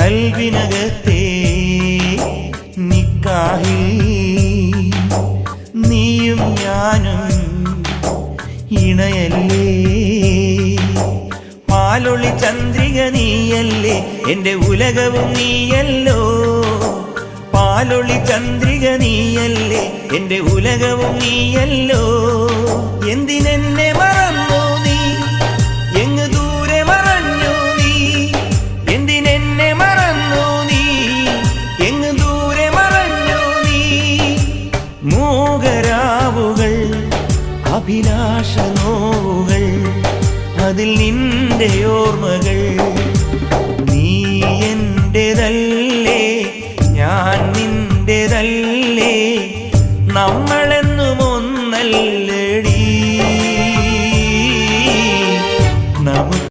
കൽവിനകത്തെ നിക്കാഹിൽ നീയും ഞാനും ഇണയല്ലേ. പാലൊളി ചന്ദ്രിക നീയല്ലേ, എൻ്റെ ഉലകവും നീയല്ലോ. പാലൊളി ചന്ദ്രിക നീയല്ലേ, എൻ്റെ ഉലകവും നീയല്ലോ. എന്തിനെന്നെ മറന്നു നീ, എങ്ങ് ദൂരെ മറഞ്ഞു നീ. എന്തിനെന്നെ മറന്നു നീ, എങ്ങ് ദൂരെ മറഞ്ഞു നീ. മൂകരാവുകൾ അഭിലാഷ നോവുകൾ, അതിൽ നിന്റെ ഓർമ്മകൾ. നീ എന്റേതല്ലേ, ഞാൻ നിന്റേതല്ലേ, നമ്മളെ